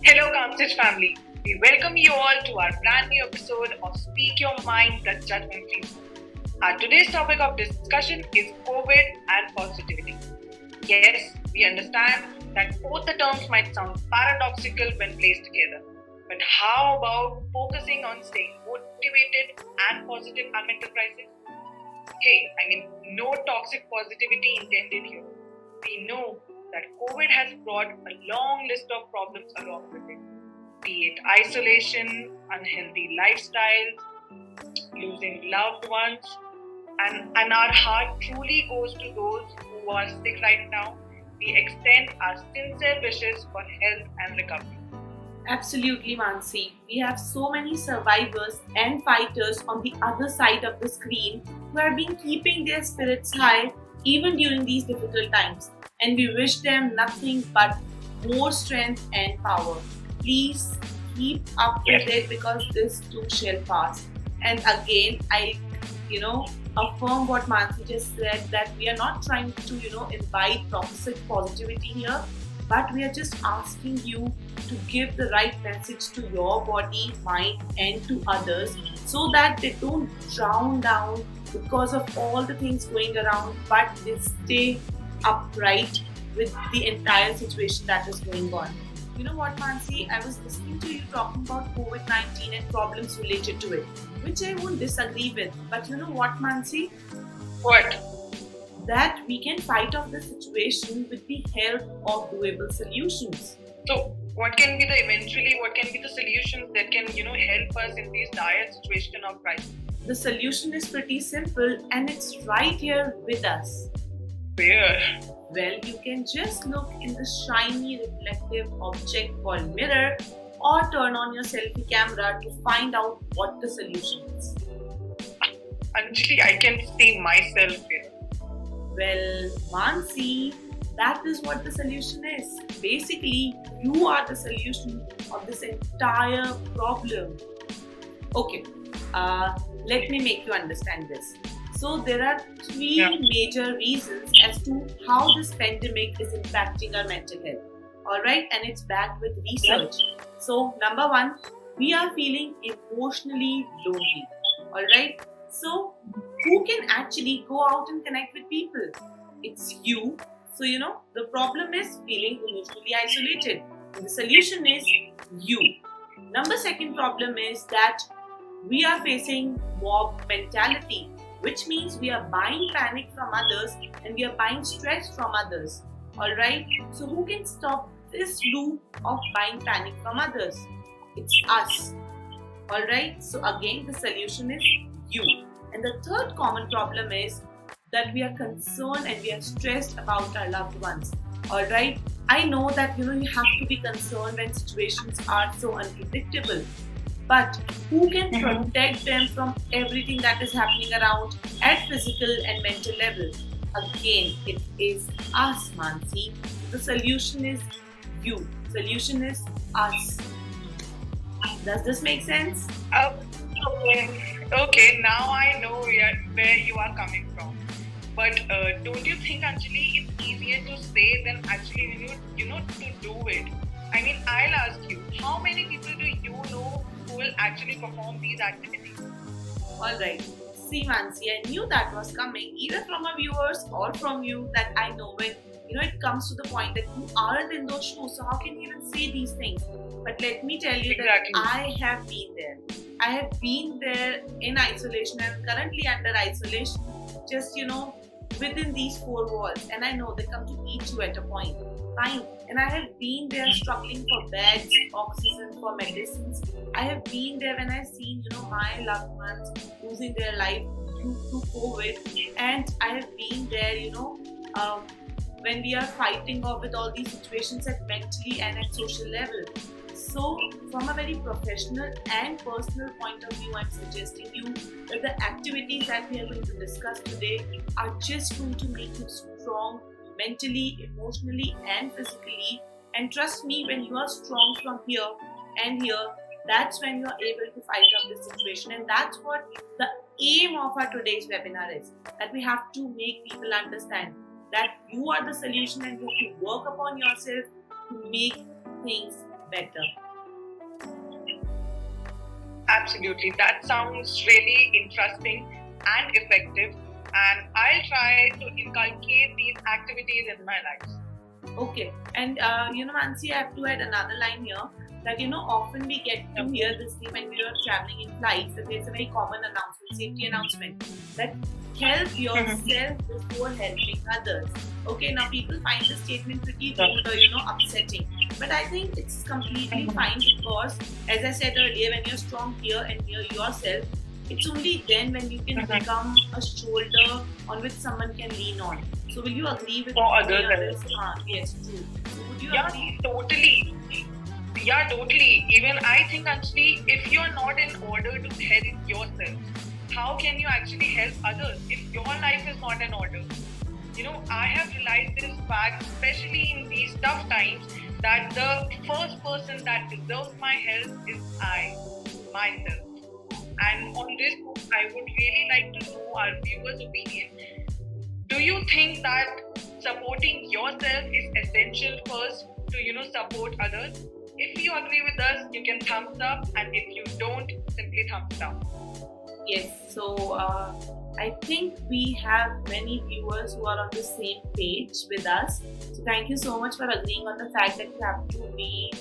Hello, Kamsich family. We welcome you all to our brand new episode of Speak Your Mind, the Judgment Free Zone. Our today's topic of discussion is COVID and positivity. Yes, we understand that both the terms might sound paradoxical when placed together. But how about focusing on staying motivated and positive amid the crisis? No toxic positivity intended here. We know that COVID has brought a long list of problems along with it, be it isolation, unhealthy lifestyles, losing loved ones, and our heart truly goes to those who are sick right now. We extend our sincere wishes for health and recovery. Absolutely, Mansi. We have so many survivors and fighters on the other side of the screen who have been keeping their spirits high even during these difficult times. And we wish them nothing but more strength and power. Please keep up with it because this too shall pass. And again, I affirm what Mansi just said that we are not trying to, invite toxic positivity here, but we are just asking you to give the right message to your body, mind, and to others so that they don't drown down because of all the things going around, but they stay upright with the entire situation that is going on. You know what, Mansi? I was listening to you talking about COVID 19 and problems related to it, which I won't disagree with. But you know what, Mansi? What? That we can fight off the situation with the help of doable solutions. So, what can be the solutions that can help us in these dire situation of crisis? The solution is pretty simple and it's right here with us. Where? Well, you can just look in the shiny reflective object called mirror or turn on your selfie camera to find out what the solution is. Anjali, I can see myself here. Well, Mansi, that is what the solution is. Basically, you are the solution of this entire problem. Okay, let me make you understand this. So, there are three major reasons as to how this pandemic is impacting our mental health. Alright, and it's backed with research. So, number one, we are feeling emotionally lonely. Alright, so who can actually go out and connect with people? It's you. So, the problem is feeling emotionally isolated. And the solution is you. Number second problem is that we are facing mob mentality, which means we are buying panic from others and we are buying stress from others. Alright? So, who can stop this loop of buying panic from others? It's us. Alright? So, again, the solution is you. And the third common problem is that we are concerned and we are stressed about our loved ones. Alright? I know that you have to be concerned when situations are so unpredictable. But who can protect them from everything that is happening around at physical and mental level? Again, it is us, Mansi. The solution is you. Solution is us. Does this make sense? Okay, now I know where you are coming from. But don't you think, Anjali, it's easier to say than actually, to do it? I mean, I'll ask you, how many people do you know who will actually perform these activities? Alright. See, Mansi, I knew that was coming, either from our viewers or from you, that I know when it comes to the point that you aren't in those shoes, so how can you even say these things? But let me tell you that I have been there. I have been there in isolation and currently under isolation, just within these four walls, and I know they come to eat you at a point. Fine. And I have been there struggling for beds, oxygen, for medicines. I have been there when I've seen, my loved ones losing their life due to COVID. And I have been there, when we are fighting off with all these situations at mentally and at social level. So, from a very professional and personal point of view, I'm suggesting you that the activities that we are going to discuss today are just going to make you strong mentally, emotionally, and physically. And trust me, when you are strong from here and here, that's when you are able to fight off this situation. And that's what the aim of our today's webinar is, that we have to make people understand that you are the solution and you have to work upon yourself to make things better. Absolutely. That sounds really interesting and effective. And I'll try to inculcate these activities in my life. Okay, and Mansi, I have to add another line here that often we get to hear this thing when we are traveling in flights. That there's a very common announcement, safety announcement, that help yourself before helping others. Okay, now people find this statement pretty rude or upsetting, but I think it's completely fine because, as I said earlier, when you're strong here and near yourself, it's only then when you can become a shoulder on which someone can lean on. So will you agree with For me on others. this? Yes, true. So would you Yeah, agree? totally. Yeah, totally. Even I think actually, if you're not in order to help yourself, how can you actually help others if your life is not in order? I have realized this fact, especially in these tough times, that the first person that deserves my help is myself. And on this note, I would really like to know our viewers' opinion. Do you think that supporting yourself is essential first to support others? If you agree with us, you can thumbs up, and if you don't, simply thumbs down. Yes. So I think we have many viewers who are on the same page with us. So thank you so much for agreeing on the fact that you have to be,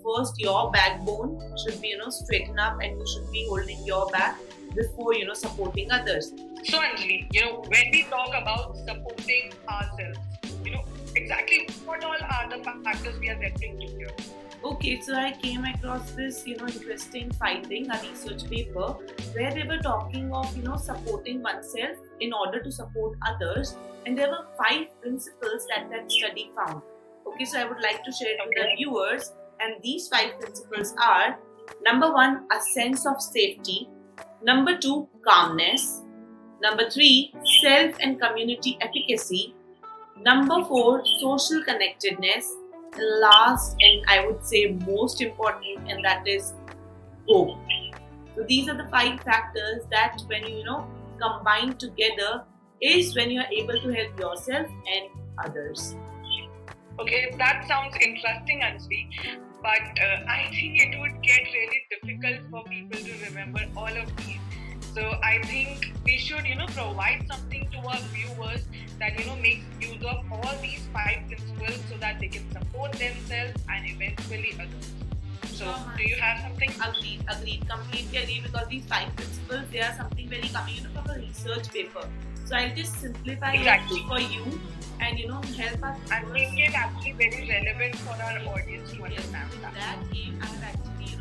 first your backbone should be, straighten up, and you should be holding your back before, supporting others. So Anjali, when we talk about supporting ourselves, exactly what all are the factors we are referring to here? Okay, so I came across this, interesting finding, a research paper, where they were talking of, supporting oneself in order to support others, and there were 5 principles that study found. Okay, so I would like to share it with the viewers, and these 5 principles are: number 1, a sense of safety; number 2, calmness; number 3, self and community efficacy; number 4, social connectedness; last, and I would say most important, and that is hope. So these are the 5 factors that when you combine together is when you are able to help yourself and others. Okay, that sounds interesting, Anjali, but I think it would get really difficult for people to remember all of these. So I think we should, provide something to our viewers that, makes use of all these 5 principles so that they can support themselves and eventually others. So do you have something? Agreed, completely agree, because these 5 principles, they are something very coming from a research paper. So I'll just simplify it for you and help us. I think it's actually very relevant for our audience to understand that. That I have actually,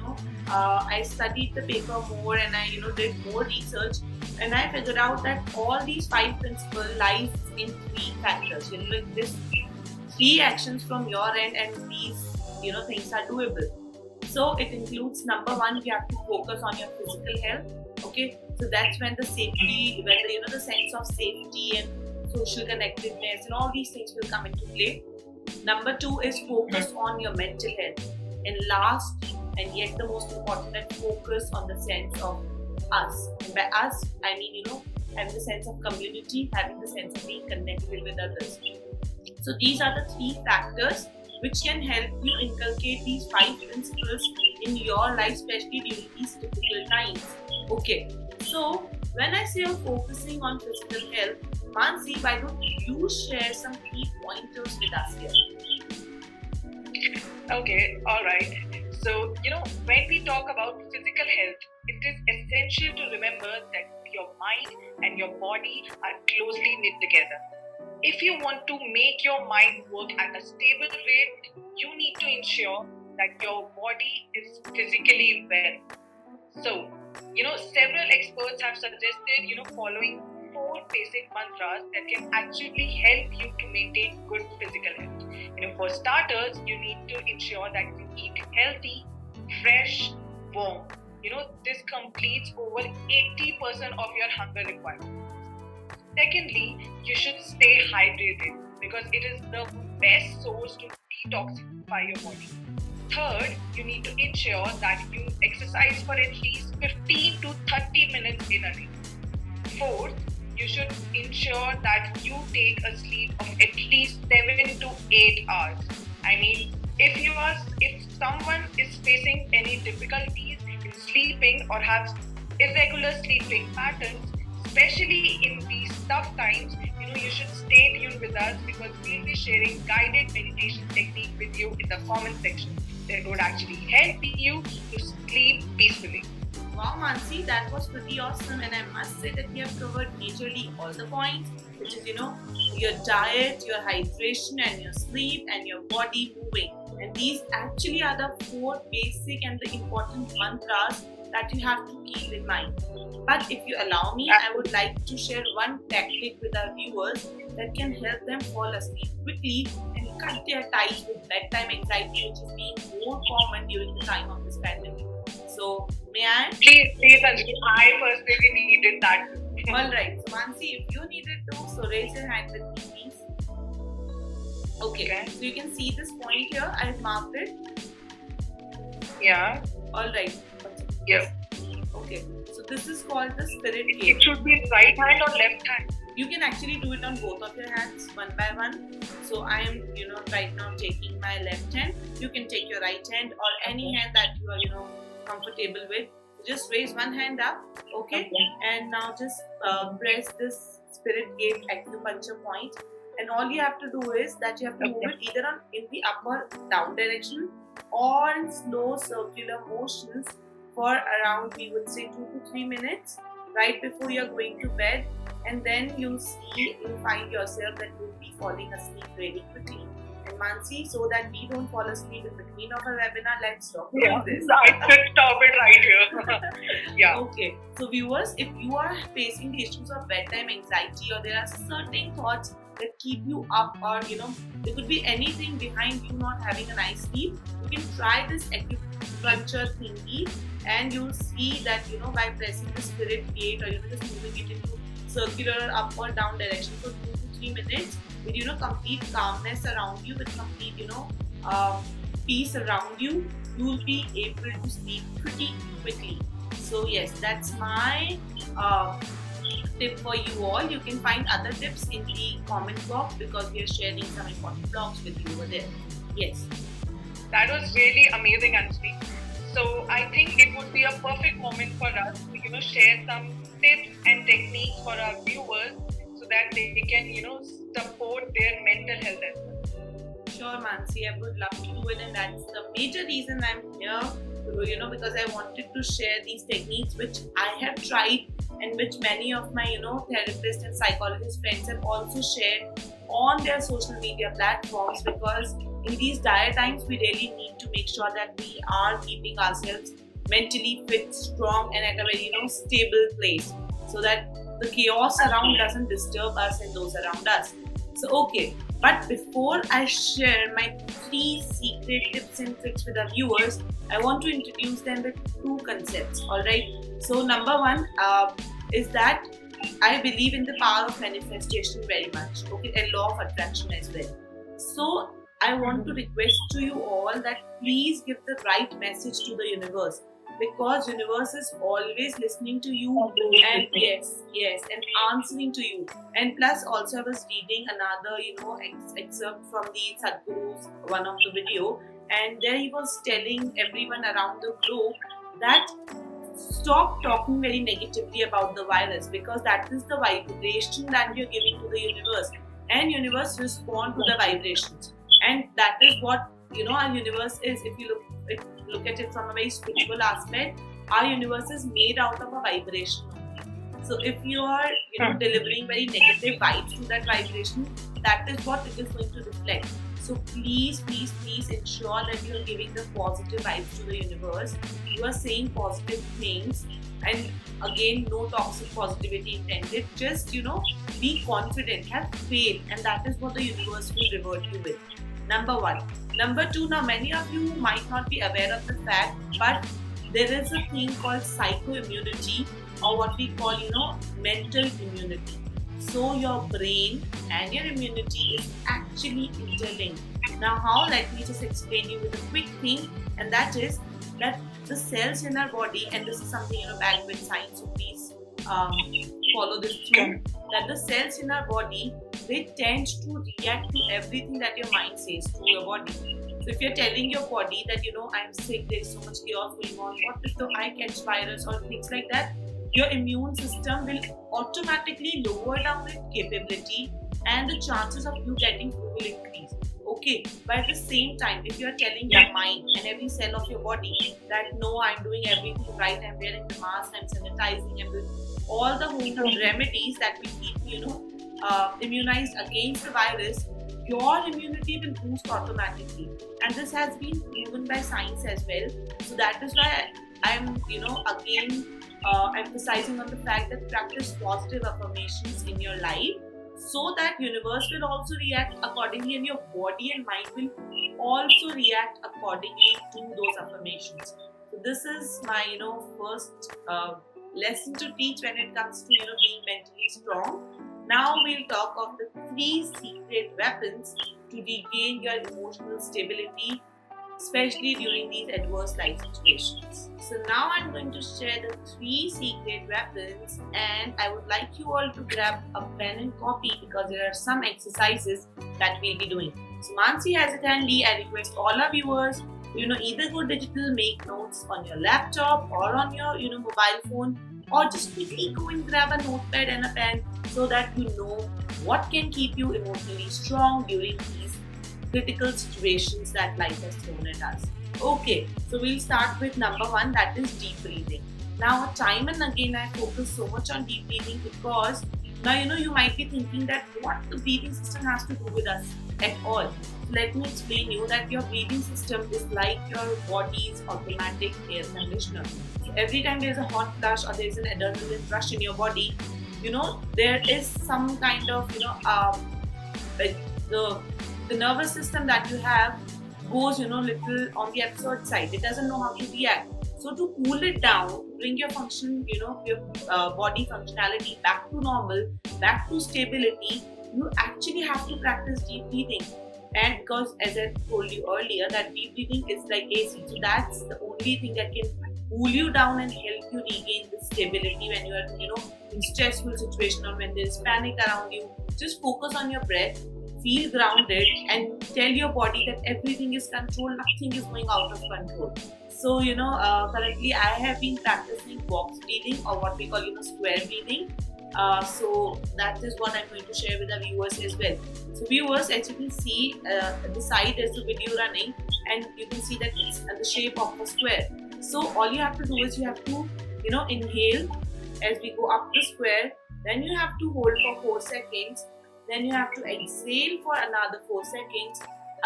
I studied the paper more and I, did more research, and I figured out that all these 5 principles lies in 3 factors. Like this 3 actions from your end, and these, things are doable. So it includes number 1, you have to focus on your physical health. Okay, so that's when the safety, when the sense of safety and social connectedness and all these things will come into play. Number 2 is focus on your mental health, and last and yet the most important, that focus on the sense of us. And by us, I mean having the sense of community, having the sense of being connected with others. So these are the 3 factors which can help you inculcate these 5 principles in your life, especially during these difficult times. Okay, so when I say you're focusing on physical health, Mansi, why don't you share some key pointers with us here? Okay, alright. So, when we talk about physical health, it is essential to remember that your mind and your body are closely knit together. If you want to make your mind work at a stable rate, you need to ensure that your body is physically well. So, several experts have suggested, following 4 basic mantras that can actually help you to maintain good physical health. For starters, you need to ensure that you eat healthy, fresh, warm. This completes over 80% of your hunger requirement. Secondly, you should stay hydrated because it is the best source to detoxify your body. Third, you need to ensure that you exercise for at least 15 to 30 minutes in a day. Fourth, you should ensure that you take a sleep of at least 7 to 8 hours. I mean, if someone is facing any difficulties in sleeping or has irregular sleeping patterns, especially in these tough times, you should stay tuned with us because we'll be sharing guided meditation technique with you in the comment section that would actually help you to sleep peacefully. Wow, Mansi, that was pretty awesome, and I must say that we have covered majorly all the points, which is your diet, your hydration, and your sleep, and your body moving. And these actually are the 4 basic and the important mantras that you have to keep in mind. But if you allow me, I would like to share one tactic with our viewers that can help them fall asleep quickly and cut their ties with bedtime anxiety, which is being more common during the time of this pandemic. So, may I? Please, Anjali. I personally needed that. Alright, so Mansi, if you needed to, so raise your hand with me, please. Okay, so you can see this point here, I've marked it. Yeah. Alright. Yeah. Okay, so this is called the spirit It gate. should be right hand or left hand. You can actually do it on both of your hands, one by one. So I am, right now taking my left hand. You can take your right hand or any hand that you are, comfortable with. Just raise one hand up, okay? And now just press this spirit gate acupuncture point. And all you have to do is that you have to move it either in the up or down direction or in slow circular motions for around, we would say, 2 to 3 minutes right before you're going to bed. And then you find yourself that you'll be falling asleep very quickly. And Mansi, so that we don't fall asleep in between of our webinar, let's talk about this. I should stop it right here. Yeah. Okay. So viewers, if you are facing the issues of bedtime anxiety or there are certain thoughts that keep you up or there could be anything behind you not having a nice sleep, you can try this acupuncture thingy and you'll see that by pressing the spirit gate or just moving it into circular up or down direction for 2 to 3 minutes with complete calmness around you, with complete peace around you, you'll be able to sleep pretty quickly. So yes, that's my tip for you all. You can find other tips in the comment box because we are sharing some important blogs with you over there. Yes, that was really amazing, Anjali. So I think it would be a perfect moment for us to share some tips and techniques for our viewers so that they can support their mental health as well. Sure, Mansi, I would love to do it, and that's the major reason I'm here. Because I wanted to share these techniques which I have tried and which many of my therapists and psychologist friends have also shared on their social media platforms, because in these dire times we really need to make sure that we are keeping ourselves mentally fit, strong, and at a very stable place so that the chaos around doesn't disturb us and those around us. So okay, but before I share my 3 secret tips and tricks with our viewers, I want to introduce them with 2 concepts. Alright, so number 1 is that I believe in the power of manifestation very much, okay, and law of attraction as well. So I want to request to you all that please give the right message to the universe, because universe is always listening to you and yes and answering to you. And plus also I was reading another excerpt from the Sadhguru's one of the video, and there he was telling everyone around the globe that stop talking very negatively about the virus, because that is the vibration that you're giving to the universe, and universe respond to the vibrations. And that is what our universe is. If you look at it from a very spiritual aspect, our universe is made out of a vibration. So if you are delivering very negative vibes to that vibration, that is what it is going to reflect. So please ensure that you are giving the positive vibes to the universe. You are saying positive things, and again, no toxic positivity intended. Just be confident, have faith, and that is what the universe will reward you with. Number 1. Number 2, now many of you might not be aware of the fact, but there is a thing called psychoimmunity, or what we call mental immunity. So your brain and your immunity is actually interlinked. Now how? Let me just explain you with a quick thing, and that is that the cells in our body, and this is something backed with science, so please follow this through, that the cells in our body, they tend to react to everything that your mind says to your body. So So if you're telling your body that I'm sick, there's so much chaos going on, what if I catch virus or things like that, your immune system will automatically lower down its capability and the chances of you getting flu will increase. Okay, but at the same time, if you're telling your mind and every cell of your body that no, I'm doing everything right, I'm wearing the mask, I'm sanitizing, I'm doing all the home remedies that will keep immunized against the virus, your immunity will boost automatically. And this has been proven by science as well. So that is why I'm, again emphasizing on the fact that practice positive affirmations in your life, so that universe will also react accordingly and your body and mind will also react accordingly to those affirmations. So this is my first lesson to teach when it comes to being mentally strong. Now we'll talk of the 3 secret weapons to regain your emotional stability, especially during these adverse life situations. So now I'm going to share the 3 secret weapons, and I would like you all to grab a pen and copy because there are some exercises that we'll be doing. So Mansi has it handy. I request all our viewers to either go digital, make notes on your laptop or on your mobile phone, or just quickly go and grab a notepad and a pen so that you know what can keep you emotionally strong during these critical situations that life has thrown at us. Okay, so we'll start with number 1, that is deep breathing. Now, time and again, I focus so much on deep breathing because now you might be thinking that what the breathing system has to do with us at all. So let me explain you that your breathing system is like your body's automatic air conditioner. So every time there's a hot flush or there's an adrenaline rush in your body, there is some kind of like the nervous system that you have goes little on the absurd side. It doesn't know how to react. So to cool it down, to bring your function, your body functionality back to normal, back to stability, you actually have to practice deep breathing. And because as I told you earlier, that deep breathing is like AC, so that's the only thing that can cool you down and help you regain the stability when you are in stressful situation or when there is panic around you. Just focus on your breath, feel grounded, and tell your body that everything is controlled, nothing is going out of control. So currently I have been practicing box breathing, or what we call square breathing. So that is what I'm going to share with the viewers as well. So viewers, as you can see, the side is the video running, and you can see that it's in the shape of a square. So all you have to do is you have to inhale as we go up the square, then you have to hold for 4 seconds, then you have to exhale for another 4 seconds,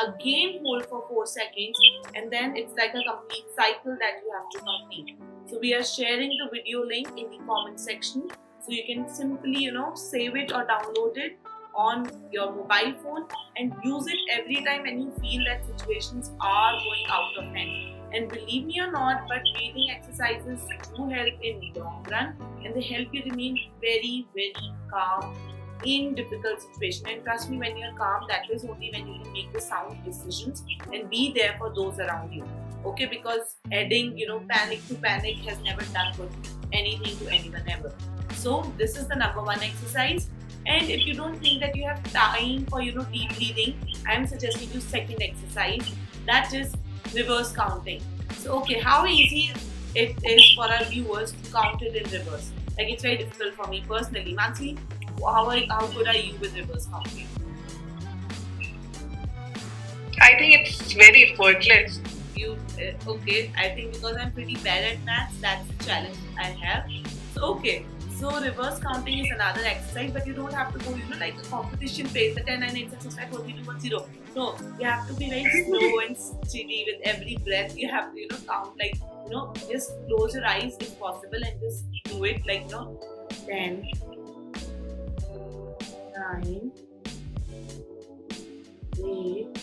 again hold for 4 seconds, and then it's like a complete cycle that you have to complete. So we are sharing the video link in the comment section, so you can simply save it or download it on your mobile phone and use it every time when you feel that situations are going out of hand. And believe me or not, but breathing exercises do help in the long run, and they help you remain very, very calm in difficult situations. And trust me, when you're calm, that is only when you can make the sound decisions and be there for those around you. Okay, because adding panic to panic has never done good anything to anyone ever. So this is the number 1 exercise. And if you don't think that you have time for deep breathing, I am suggesting you second exercise, that is reverse counting. So okay, how easy it is for our viewers to count it in reverse? Like, it's very difficult for me personally. Mansi, how good are you with reverse counting? I think it's very effortless. Okay, I think because I'm pretty bad at maths, that's the challenge I have. So okay, so reverse counting is another exercise, but you don't have to go like a competition pace, the 10, 9, 8, 6, 5, 4, 3, 2, 1, 0. No, you have to be very slow and steady with every breath. You have to count like just close your eyes if possible and just do it like 10, 9, 8,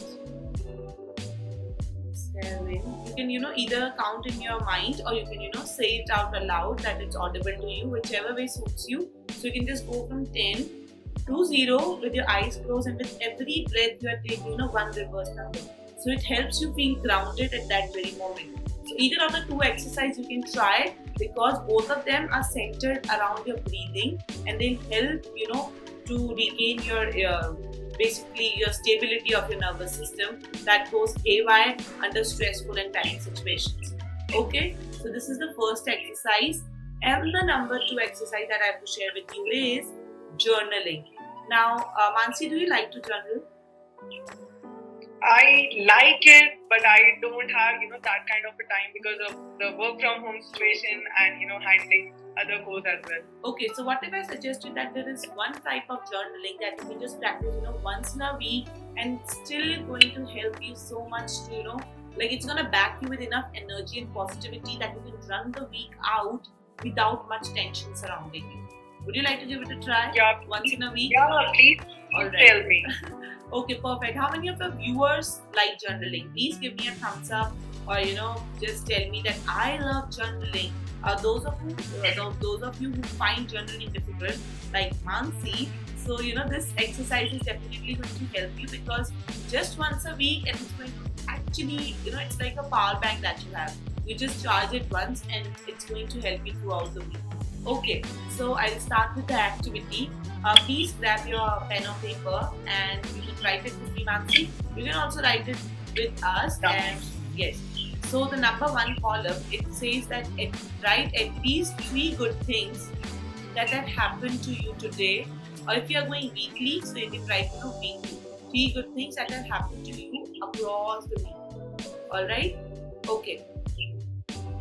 7. You can either count in your mind, or you can say it out aloud that it's audible to you, whichever way suits you. So you can just go from 10 to 0 with your eyes closed, and with every breath you are taking 1 reverse number. So it helps you feel grounded at that very moment. So either of the 2 exercises you can try, because both of them are centered around your breathing, and they help to regain your basically your stability of your nervous system that goes haywire under stressful and panic situations. Okay, so this is the first exercise. And the number 2 exercise that I have to share with you is journaling. Now, Mansi, do you like to journal? I like it, but I don't have that kind of a time because of the work from home situation and handling other goals as well. Okay, so what if I suggested that there is one type of journaling that you can just practice, once in a week, and still going to help you so much to, like it's gonna back you with enough energy and positivity that you can run the week out without much tension surrounding you. Would you like to give it a try? Yeah. Once in a week? Yeah, please. All right. Tell me. Okay, perfect. How many of the viewers like journaling? Please give me a thumbs up, or just tell me that I love journaling. Those of you who find journaling difficult, like Mansi, so this exercise is definitely going to help you, because just once a week, and it's going to actually, it's like a power bank that you have. You just charge it once, and it's going to help you throughout the week. Okay, so I'll start with the activity. Please grab your pen or paper and you can write it with me, Mansi. You can also write it with us. And yes, so the number 1 column, it says that write at least 3 good things that have happened to you today. Or if you are going weekly, so you can write weekly 3 good things that have happened to you across the week. Alright? Okay.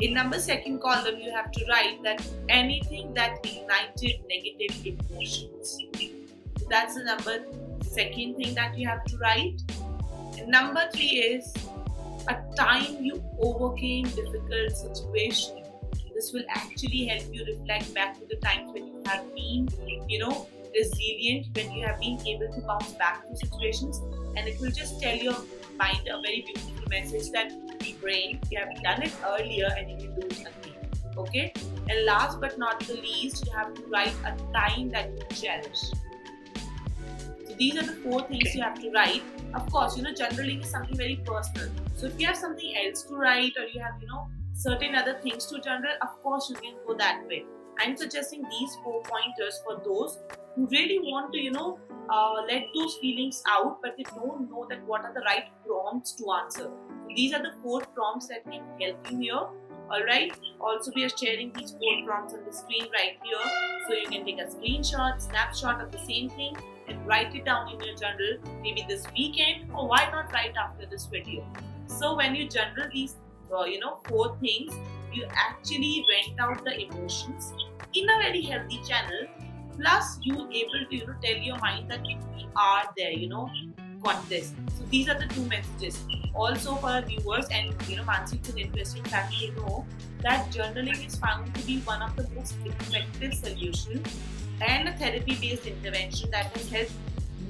In number 2 column, you have to write that anything that ignited negative emotions. That's the number 2nd thing that you have to write. And number 3 is a time you overcame difficult situation. This will actually help you reflect back to the times when you have been, resilient, when you have been able to bounce back to situations, and it will just tell your mind a very beautiful message that brain, you have done it earlier and you can do it again. Okay? And last but not the least, you have to write a time that you cherish. So these are the 4 things you have to write. Of course, journaling is something very personal. So if you have something else to write, or you have, certain other things to journal, of course you can go that way. I'm suggesting these 4 pointers for those who really want to, let those feelings out, but they don't know that what are the right prompts to answer. These are the 4 prompts that can help you here. Alright. Also, we are sharing these 4 prompts on the screen right here. So you can take a screenshot, snapshot of the same thing and write it down in your journal, maybe this weekend, or why not right after this video. So when you journal these 4 things, you actually vent out the emotions in a very healthy channel. Plus, you able to tell your mind that we are there, got this. So these are the 2 messages. Also for our viewers, and Mansi, it's an interesting fact to know that journaling is found to be one of the most effective solutions and a therapy-based intervention that has helped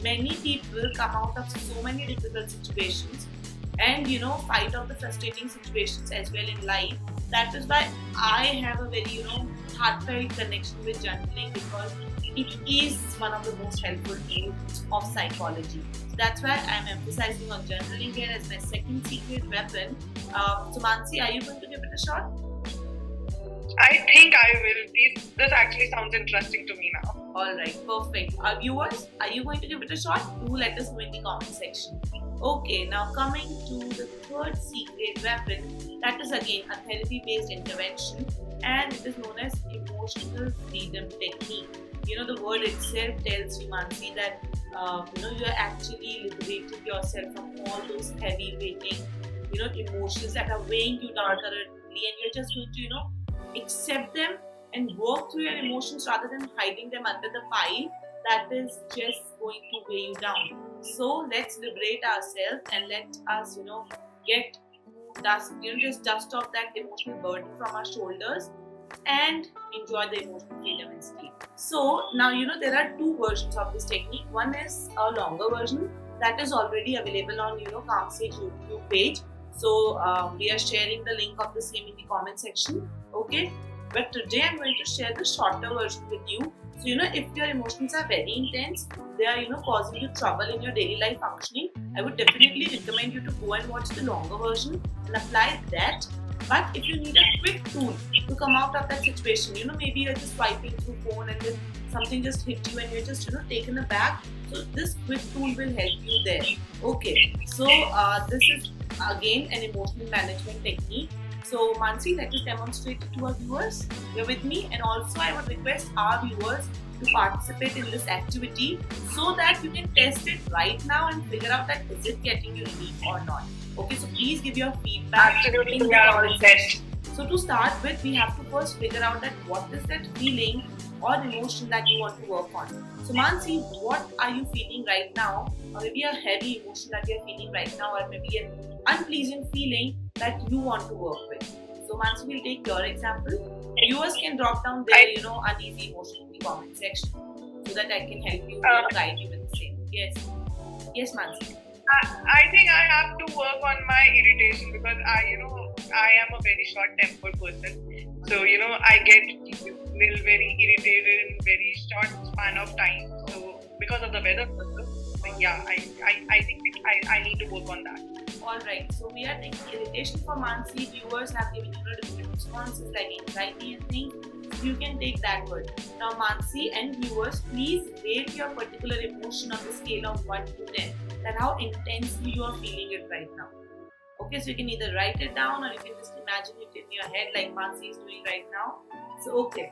many people come out of so many difficult situations and fight off the frustrating situations as well in life. That is why I have a very heartfelt connection with journaling, because it is one of the most helpful tools of psychology. So that's why I'm emphasizing on journaling here as my second secret weapon. So Mansi, are you going to give it a shot? I think I will. This actually sounds interesting to me now. Alright, perfect. Our viewers, are you going to give it a shot? Do let us know in the comment section. Okay, now coming to the 3rd secret weapon, that is again a therapy-based intervention, and it is known as emotional freedom technique. The word itself tells you, Mansi, that you are actually liberating yourself from all those heavy weighting, emotions that are weighing you down currently, and you're just going to, accept them and work through your emotions rather than hiding them under the pile that is just going to weigh you down. So let's liberate ourselves and let us, get just dust off that emotional burden from our shoulders and enjoy the emotional freedom instead. So now there are 2 versions of this technique. One is a longer version that is already available on Calm Sage YouTube page. So we are sharing the link of the same in the comment section. Okay, but today I'm going to share the shorter version with you. So if your emotions are very intense, they are causing you trouble in your daily life functioning, I would definitely recommend you to go and watch the longer version and apply that. But if you need a quick tool to come out of that situation, maybe you're just swiping through phone and then something just hit you and you're just taken aback. So this quick tool will help you there. Okay, so this is again an emotional management technique. So Mansi, let us demonstrate it to our viewers. You're with me, and also I would request our viewers to participate in this activity so that you can test it right now and figure out that is it getting you relief or not. Okay, so please give your feedback Absolutely, in the we are all comment set. section. So to start with, we have to first figure out that what is that feeling or emotion that you want to work on. So Mansi, what are you feeling right now? Or maybe a heavy emotion that you're feeling right now, or maybe an unpleasant feeling that you want to work with. So Mansi, we'll take your example. Viewers can drop down their, uneasy emotion in the comment section so that I can help you, guide you with the same. Yes. Yes, Mansi. I think I have to work on my irritation because I am a very short-tempered person. So I get little very irritated in very short span of time. So because of the weather, yeah, I think I need to work on that. Alright, so we are taking irritation for Mansi. Viewers have given different responses like anxiety and things. So you can take that word. Now Mansi and viewers, please rate your particular emotion on the scale of 1 to 10. That how intensely you are feeling it right now. Okay, so you can either write it down or you can just imagine it in your head like Mansi is doing right now. So okay,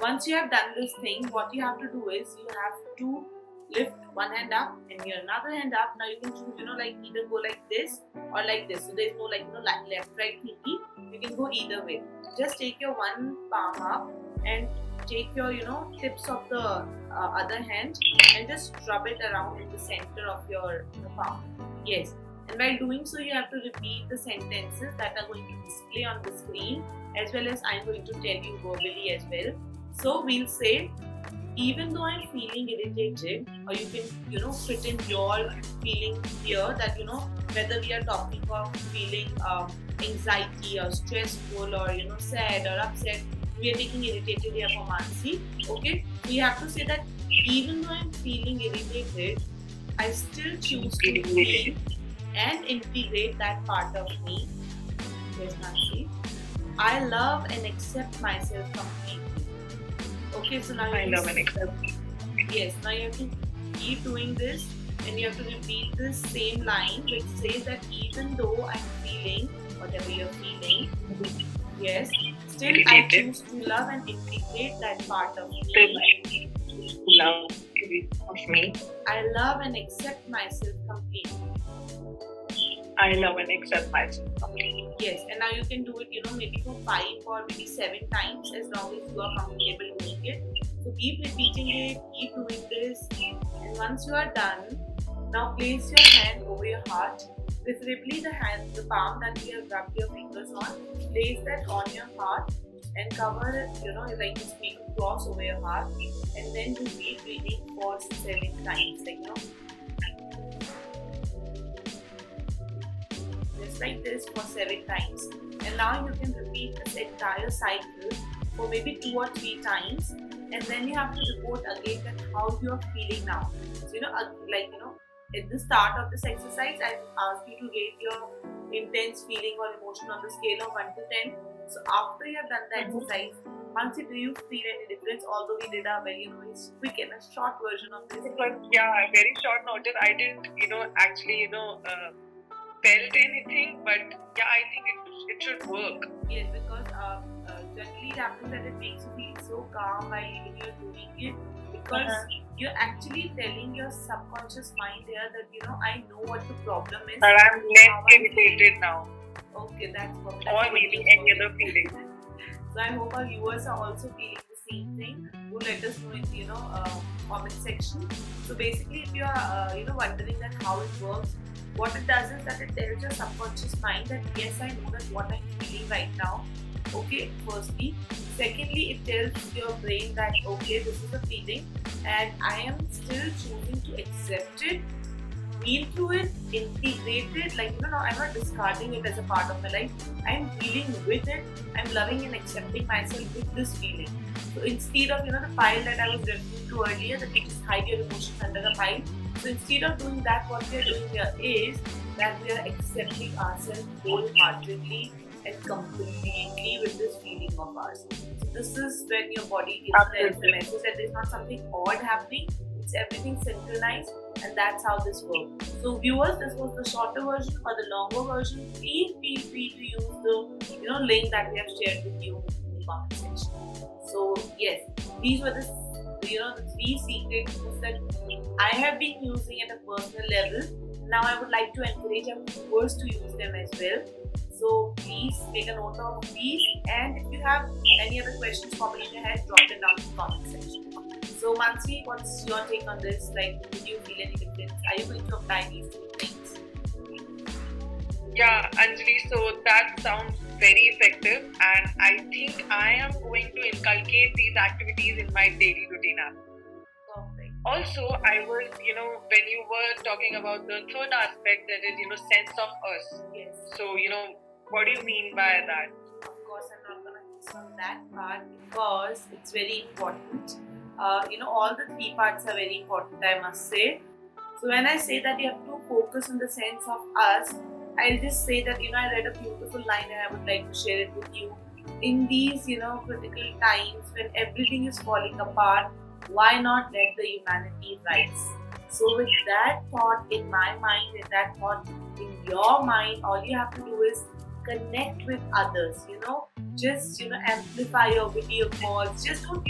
once you have done this thing, what you have to do is you have to lift one hand up and your another hand up. Now you can choose, like either go like this or like this. So there's no left right thingy. You can go either way. Just take your one palm up and take your tips of the other hand and just rub it around in the center of your palm. Yes. And while doing so, you have to repeat the sentences that are going to display on the screen, as well as I'm going to tell you verbally as well. So we'll say, even though I'm feeling irritated, or you can fit in your feeling here that whether we are talking of feeling anxiety or stressful or sad or upset, we are taking irritated here for Mansi. Okay, we have to say that even though I'm feeling irritated, I still choose to feel and integrate that part of me. Yes, Mansi. I love and accept myself completely. Okay, so now I love and accept. Yes, now you have to keep doing this and you have to repeat this same line which says that even though I'm feeling whatever you're feeling, yes, still I choose to love and integrate that part of me. Love of me. I love and accept myself completely. I love and accept myself completely. Yes, and now you can do it, maybe for 5 or maybe 7 times as long as you are comfortable doing it. So keep repeating it, keep doing this, and once you are done, now place your hand over your heart. Preferably the palm that you have rubbed your fingers on, place that on your heart and cover it, like just make a cross over your heart, and then do deep breathing for 7 times, like this for 7 times. And now you can repeat this entire cycle for maybe 2 or 3 times, and then you have to report again that how you are feeling now. So at the start of this exercise, I asked you to rate your intense feeling or emotion on the scale of 1 to 10. So after you have done the exercise, Mansi, do you feel any difference? Although we did a very quick and a short version of this. Very short notice. I didn't actually felt anything, but yeah, I think it should work. Yes, because generally it happens that it makes you feel so calm while you're doing it, because you're actually telling your subconscious mind here that I know what the problem is. But I'm less irritated now. Okay, that's perfect. Or maybe any other feeling. So I hope our viewers are also feeling the same thing. Do let us know in the comment section. So basically, if you are wondering that how it works, what it does is that it tells your subconscious mind that yes, I know that what I'm feeling right now. Okay, firstly. Secondly, it tells your brain that okay, this is a feeling and I am still choosing to accept it, feel through it, integrate it. I'm not discarding it as a part of my life. I'm dealing with it. I'm loving and accepting myself with this feeling. So instead of the pile that I was referring to earlier, that you just hide your emotions under the pile. So instead of doing that, what we are doing here is that we are accepting ourselves wholeheartedly and completely with this feeling of ours. So this is when your body gives the message that there's not something odd happening, it's everything synchronized, and that's how this works. So viewers, this was the shorter version. For the longer version, please feel free to use the link that we have shared with you in the comment section. So yes, these were the the 3 secret tools that I have been using at a personal level. Now I would like to encourage our viewers to use them as well. So please make a note of these, and if you have any other questions popping in your head, drop them down in the comment section. So Mansi, what's your take on this? Like, did you feel any difference? Are you going to apply these 2 things? Yeah, Anjali, so that sounds very effective, and I think I am going to inculcate these activities in my daily routine app. Perfect. Also, I was, when you were talking about the third aspect, that is, sense of us. Yes. So, what do you mean by that? Of course, I'm not going to miss on that part because it's very important. All the 3 parts are very important, I must say. So when I say that you have to focus on the sense of us, I'll just say that, I read a beautiful line and I would like to share it with you. In these, critical times when everything is falling apart, why not let the humanity rise? So with that thought in my mind and that thought in your mind, all you have to do is connect with others, just amplify your video calls. Just don't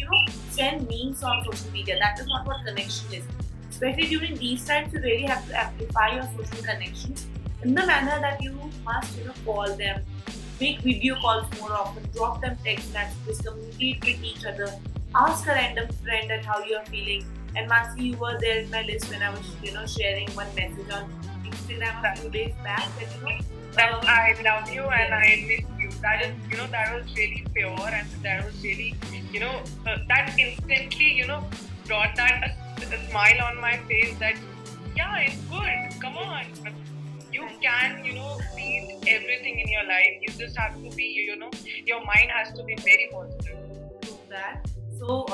send memes on social media. That is not what connection is. Especially during these times, you really have to amplify your social connections in the manner that you must call them, make video calls more often, drop them text messages, communicate with each other, ask a random friend at how you are feeling. And Mansi, you were there in my list when I was sharing one message on Instagram a few days back that I love you and I miss you. That is, that was really pure, and that was really, that instantly, brought that a smile on my face that, yeah, it's good. Come on. You can, beat everything in your life. You just have to be, your mind has to be very positive. Do that. So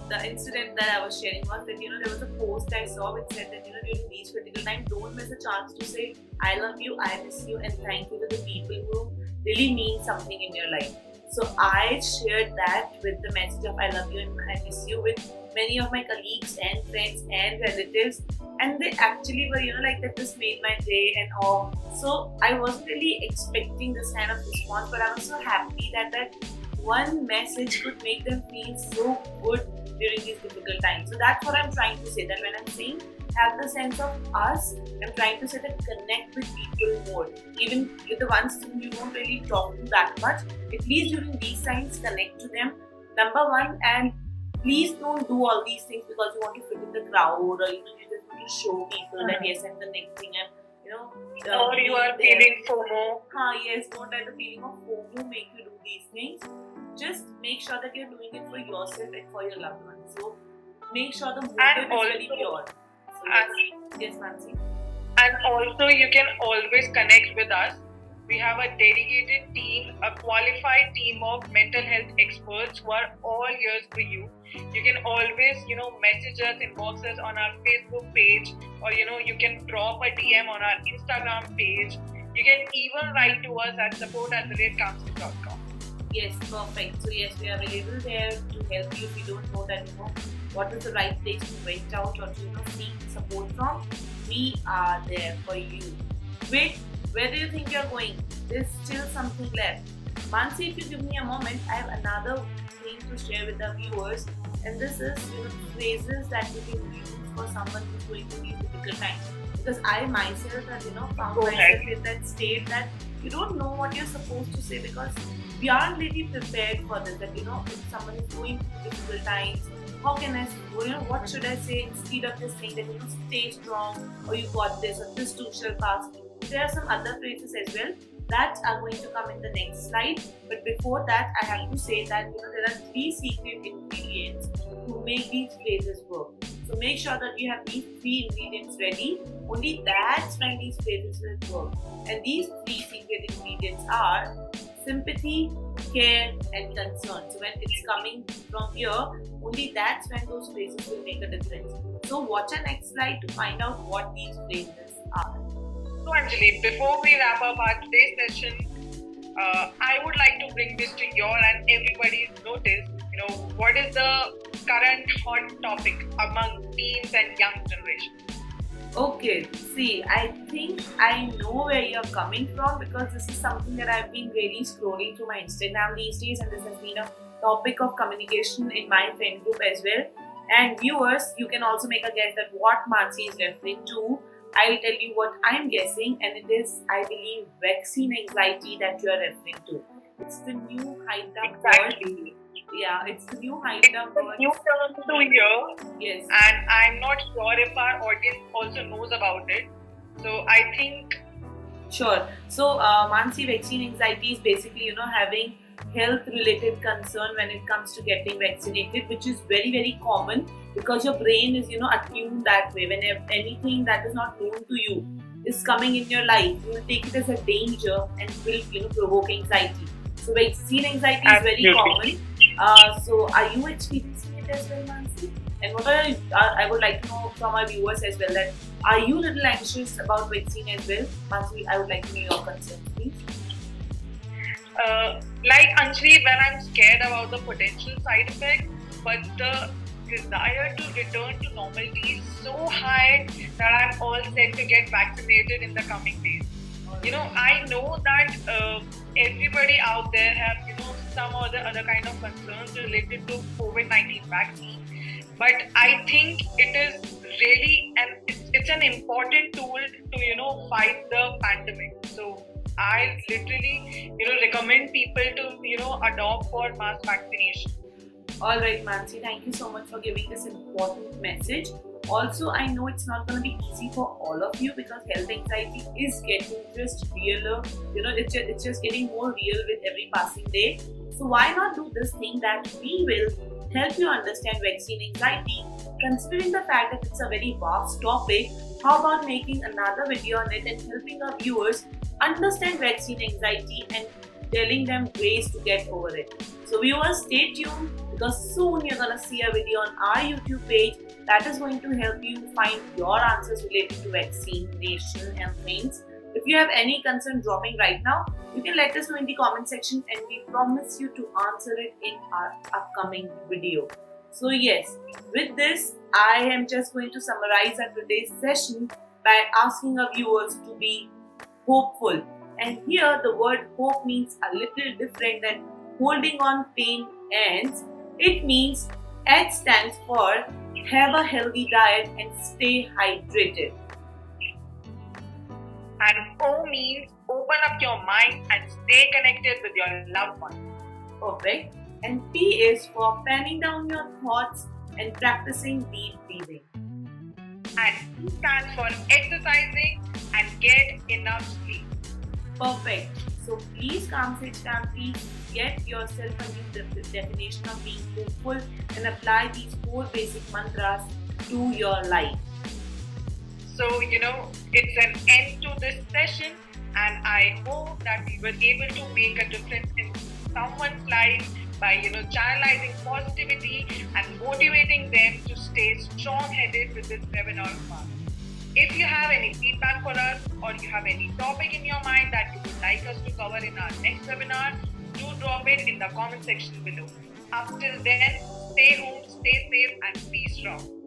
the incident that I was sharing was that there was a post I saw which said that during these critical times, don't miss a chance to say I love you, I miss you, and thank you to the people who really mean something in your life. So I shared that with the message of I love you and I miss you with many of my colleagues and friends and relatives, and they actually were like that this made my day and all. So I wasn't really expecting this kind of response, but I was so happy that one message could make them feel so good during these difficult times. So that's what I'm trying to say, that when I'm saying have the sense of us, I'm trying to say that connect with people more, even with the ones whom you don't really talk to that much. At least during these times, connect to them, number one. And please don't do all these things because you want to fit in the crowd, or you just want to show people that yes, I'm connecting and or you are feeling FOMO. Yes, don't let the feeling of FOMO make you do these things. Just make sure that you're doing it for yourself and for your loved ones. So make sure the motive is very pure. So yes, Mansi. And also, you can always connect with us. We have a dedicated team, a qualified team of mental health experts who are all here for you. You can always, message us, inbox us on our Facebook page, or, you can drop a DM on our Instagram page. You can even write to us at support@counseling.com. Yes, perfect. So yes, we are available there to help you if you don't know that, what is the right place to reach out or to seek support from. We are there for you. Wait, where do you think you're going? There's still something left. Mansi, if you give me a moment, I have another thing to share with the viewers, and this is phrases that you can use for someone who's going through these difficult times. Because I myself have found myself in that state that you don't know what you're supposed to say, because we aren't really prepared for this. That if someone is going through difficult times, how can I, what should I say instead of just saying that stay strong, or you got this, or this too shall pass. There are some other phrases as well that are going to come in the next slide. But before that, I have to say that there are 3 secret ingredients to make these phrases work. So make sure that you have these 3 ingredients ready. Only that's when these phrases will work. And these 3 secret ingredients are sympathy, care, and concern. So when it's coming from here, only that's when those phrases will make a difference. So watch our next slide to find out what these phrases are. So Anjali, before we wrap up our today's session, I would like to bring this to your and everybody's notice. What is the current hot topic among teens and young generation? Okay, see, I think I know where you're coming from because this is something that I've been really scrolling through my Instagram these days, and this has been a topic of communication in my friend group as well. And viewers, you can also make a guess at what Mansi is referring to. I'll tell you what I'm guessing, and it is, I believe, vaccine anxiety that you are referring to. It's the new hyped up word. Exactly. Yeah, it's the new It's hyped up a word. new term to hear, Yes. and I'm not sure if our audience also knows about it. So I think Sure. So, Mansi, vaccine anxiety is basically, having health-related concern when it comes to getting vaccinated, which is very, very common because your brain is, attuned that way. Whenever anything that is not known to you is coming in your life, you will take it as a danger and will, provoke anxiety. So, vaccine anxiety is very absolutely. common. So, are you experiencing it as well, Mansi? And what are I would like to know from our viewers as well that are you a little anxious about vaccine as well? Mansi, I would like to know your concerns, please. Like Anjali, when I'm scared about the potential side effects, but the desire to return to normality is so high that I'm all set to get vaccinated in the coming days. I know that everybody out there have, some or the other kind of concerns related to COVID-19 vaccine. But I think it is really it's an important tool to fight the pandemic. So I literally recommend people to adopt for mass vaccination. All right, Mansi, thank you so much for giving this important message. Also, I know it's not going to be easy for all of you because health anxiety is getting just realer. It's just getting more real with every passing day. So, why not do this thing that we will help you understand vaccine anxiety? Considering the fact that it's a very vast topic, how about making another video on it and helping our viewers understand vaccine anxiety and telling them ways to get over it? So, viewers, stay tuned because soon you're gonna see a video on our YouTube page that is going to help you find your answers related to vaccination and things. If you have any concern dropping right now, you can let us know in the comment section and we promise you to answer it in our upcoming video. So yes, with this, I am just going to summarize our today's session by asking our viewers to be hopeful. And here the word hope means a little different than holding on pain ends. It means H stands for have a healthy diet and stay hydrated. And O means open up your mind and stay connected with your loved ones. Perfect. And P is for penning down your thoughts and practicing deep breathing. And E stands for exercising and get enough sleep. Perfect. So please, Kamsej Fam, please get yourself a new definition of being hopeful and apply these 4 basic mantras to your life. So, it's an end to this session, and I hope that we were able to make a difference in someone's life by, channelizing positivity and motivating them to stay strong-headed with this webinar of ours. If you have any feedback for us or you have any topic in your mind that you would like us to cover in our next webinar, do drop it in the comment section below. Up till then, stay home, stay safe, and be strong.